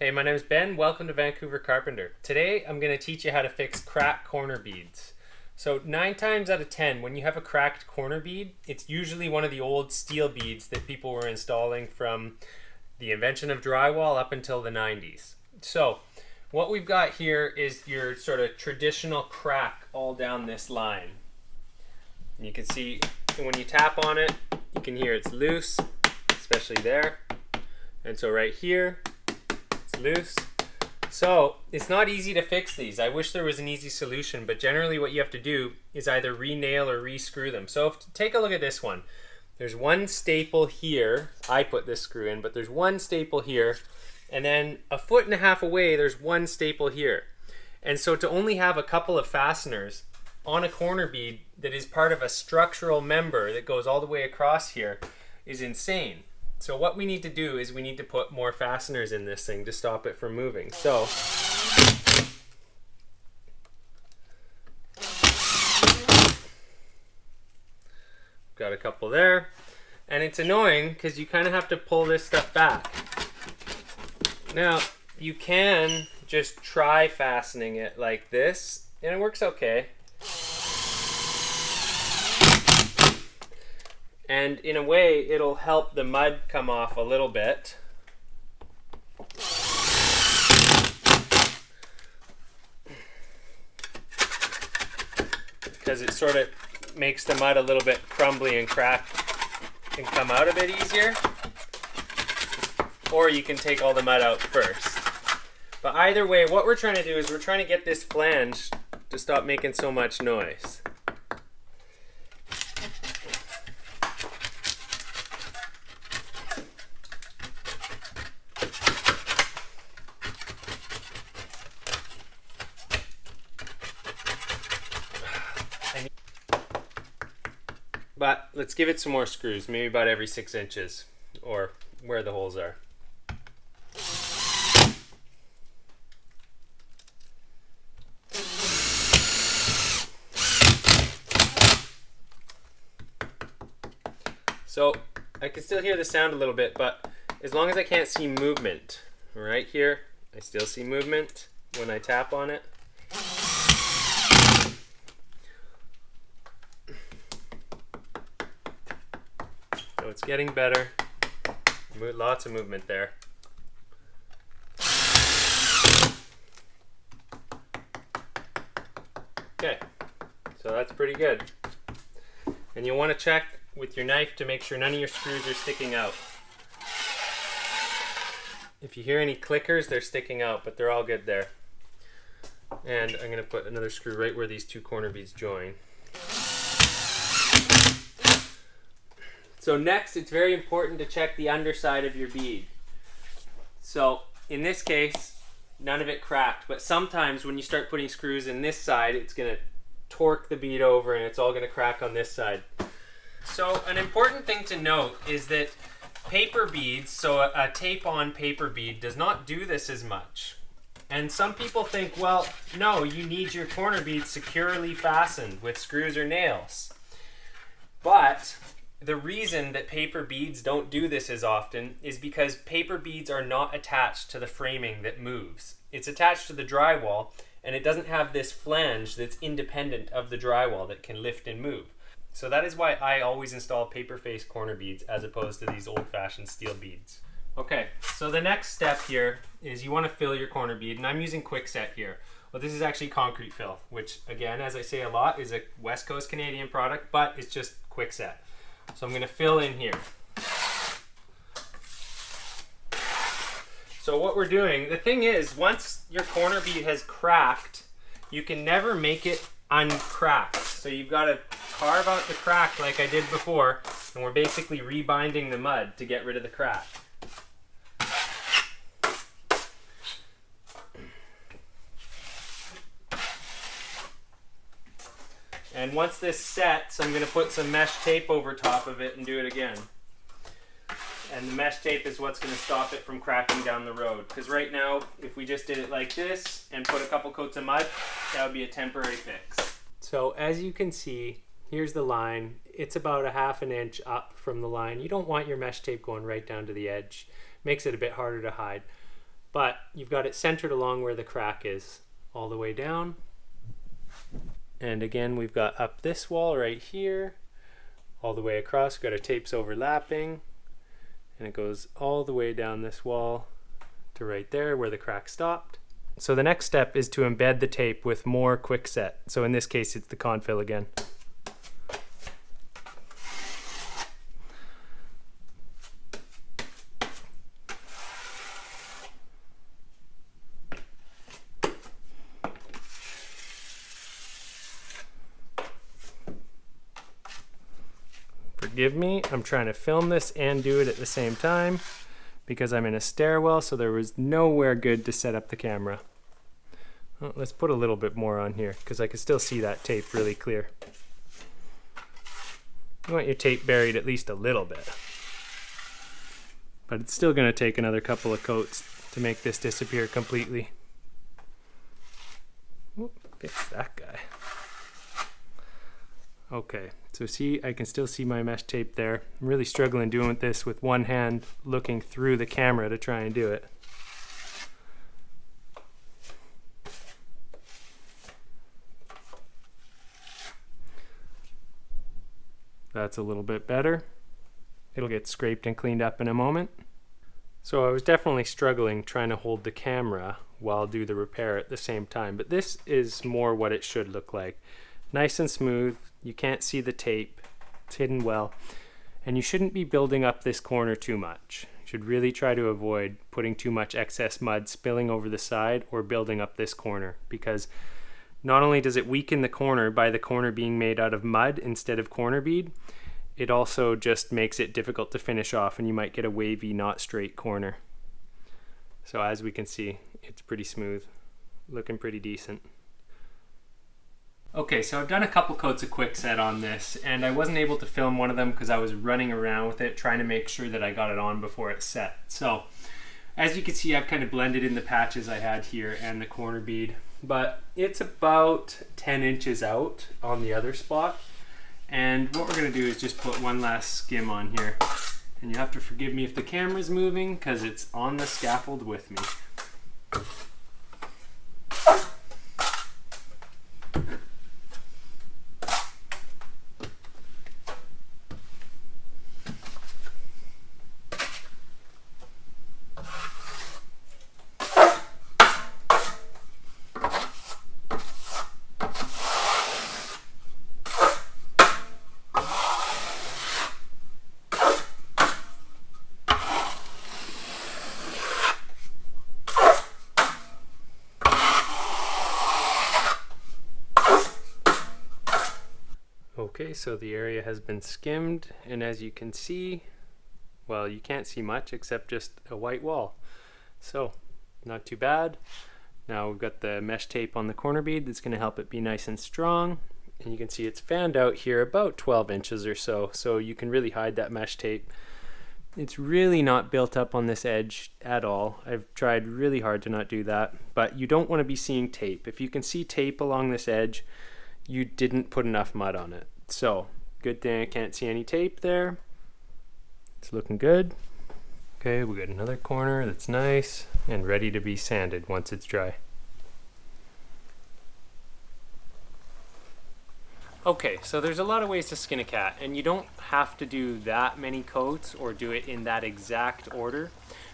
Hey, my name is Ben. Welcome to Vancouver Carpenter. Today I'm going to teach you how to fix cracked corner beads. So 9 times out of 10 when you have a cracked corner bead, it's usually one of the old steel beads that people were installing from the invention of drywall up until the 90s. So what we've got here is your sort of traditional crack all down this line. And you can see when you tap on it, you can hear it's loose, especially there. And so right here, it's loose. So it's not easy to fix these. I wish there was an easy solution, but generally what you have to do is either re-nail or re-screw them. So take a look at this one. There's one staple here. I put this screw in, but there's one staple here. And then 1.5 feet away, there's one staple here. And so to only have a couple of fasteners on a corner bead that is part of a structural member that goes all the way across here is insane. So what we need to do is we need to put more fasteners in this thing to stop it from moving. So got a couple there, and it's annoying because you kind of have to pull this stuff back. Now you can just try fastening it like this and it works okay. And in a way, it'll help the mud come off a little bit. Because it sort of makes the mud a little bit crumbly and cracked and come out a bit easier. Or you can take all the mud out first. But either way, what we're trying to do is we're trying to get this flange to stop making so much noise. But let's give it some more screws, maybe about every 6 inches, or where the holes are. So I can still hear the sound a little bit, but as long as I can't see movement, right here, I still see movement when I tap on it. So it's getting better. Lots of movement there. Okay, so that's pretty good. And you want to check with your knife to make sure none of your screws are sticking out. If you hear any clickers, they're sticking out, but they're all good there. And I'm going to put another screw right where these two corner beads join. So next, it's very important to check the underside of your bead. So in this case, none of it cracked, but sometimes when you start putting screws in this side, it's going to torque the bead over and it's all going to crack on this side. So an important thing to note is that paper beads, so a tape-on paper bead, does not do this as much. And some people think, well, no, you need your corner bead securely fastened with screws or nails. But the reason that paper beads don't do this as often is because paper beads are not attached to the framing that moves. It's attached to the drywall, and it doesn't have this flange that's independent of the drywall that can lift and move. So that is why I always install paper face corner beads as opposed to these old-fashioned steel beads. Okay, so the next step here is you want to fill your corner bead, and I'm using Quickset here. Well, this is actually concrete fill, which again, as I say a lot, is a West Coast Canadian product, but it's just Quickset. So I'm going to fill in here. So what we're doing, the thing is, once your corner bead has cracked, you can never make it uncracked. So you've got to carve out the crack like I did before, and we're basically rebinding the mud to get rid of the crack. And once this sets, I'm going to put some mesh tape over top of it and do it again. And the mesh tape is what's going to stop it from cracking down the road. Because right now, if we just did it like this and put a couple coats of mud, that would be a temporary fix. So as you can see, here's the line. It's about 1/2 inch up from the line. You don't want your mesh tape going right down to the edge. Makes it a bit harder to hide. but you've got it centered along where the crack is, all the way down. And again, we've got up this wall right here, all the way across. We've got our tapes overlapping, and it goes all the way down this wall to right there where the crack stopped. So the next step is to embed the tape with more quickset. So in this case, it's the confill again. Forgive me, I'm trying to film this and do it at the same time because I'm in a stairwell, so there was nowhere good to set up the camera. Well, let's put a little bit more on here because I can still see that tape really clear. You want your tape buried at least a little bit. But it's still going to take another couple of coats to make this disappear completely. Whoop, fix that guy. Okay, so see, I can still see my mesh tape there. I'm really struggling doing this with one hand looking through the camera to try and do it. That's a little bit better. It'll get scraped and cleaned up in a moment. So I was definitely struggling trying to hold the camera while do the repair at the same time, but this is more what it should look like. Nice and smooth, you can't see the tape, it's hidden well, and you shouldn't be building up this corner too much. You should really try to avoid putting too much excess mud spilling over the side or building up this corner, because not only does it weaken the corner by the corner being made out of mud instead of corner bead, it also just makes it difficult to finish off and you might get a wavy, not straight corner. So as we can see, it's pretty smooth, looking pretty decent. Okay, so I've done a couple coats of quickset on this, and I wasn't able to film one of them because I was running around with it trying to make sure that I got it on before it set. So as you can see, I've kind of blended in the patches I had here and the corner bead, but it's about 10 inches out on the other spot. And what we're going to do is just put one last skim on here. And you have to forgive me if the camera's moving because it's on the scaffold with me. Okay, so the area has been skimmed, and as you can see, well, you can't see much except just a white wall. So, not too bad. Now we've got the mesh tape on the corner bead that's going to help it be nice and strong. And you can see it's fanned out here about 12 inches or so, so you can really hide that mesh tape. It's really not built up on this edge at all. I've tried really hard to not do that, but you don't want to be seeing tape. If you can see tape along this edge, you didn't put enough mud on it. So, good thing I can't see any tape there. It's looking good. Okay, we got another corner that's nice and ready to be sanded once it's dry. Okay, so there's a lot of ways to skin a cat, and you don't have to do that many coats or do it in that exact order.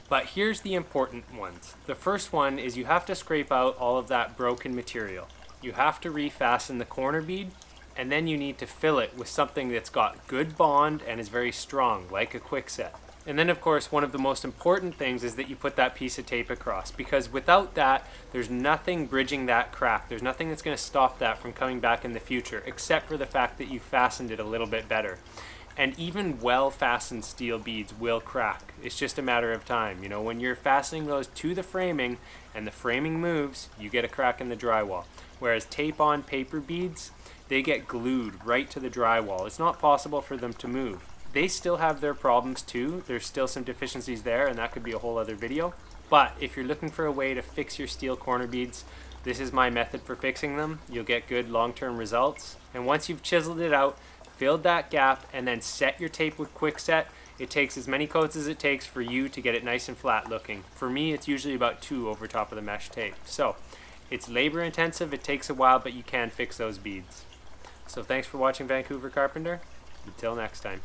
But here's the important ones. The first one is you have to scrape out all of that broken material. You have to refasten the corner bead, and then you need to fill it with something that's got good bond and is very strong, like a quickset. And then of course, one of the most important things is that you put that piece of tape across, because without that, there's nothing bridging that crack. There's nothing that's going to stop that from coming back in the future, except for the fact that you fastened it a little bit better. And even well-fastened steel beads will crack. It's just a matter of time. You know, when you're fastening those to the framing and the framing moves, you get a crack in the drywall. Whereas tape-on paper beads, they get glued right to the drywall. It's not possible for them to move. They still have their problems too. There's still some deficiencies there, and that could be a whole other video. But if you're looking for a way to fix your steel corner beads, this is my method for fixing them. You'll get good long-term results. And once you've chiseled it out, filled that gap, and then set your tape with quickset, It takes as many coats as it takes for you to get it nice and flat looking. For me, it's usually about 2 over top of the mesh tape. So it's labor intensive, it takes a while, but you can fix those beads. So thanks for watching Vancouver Carpenter. Until next time.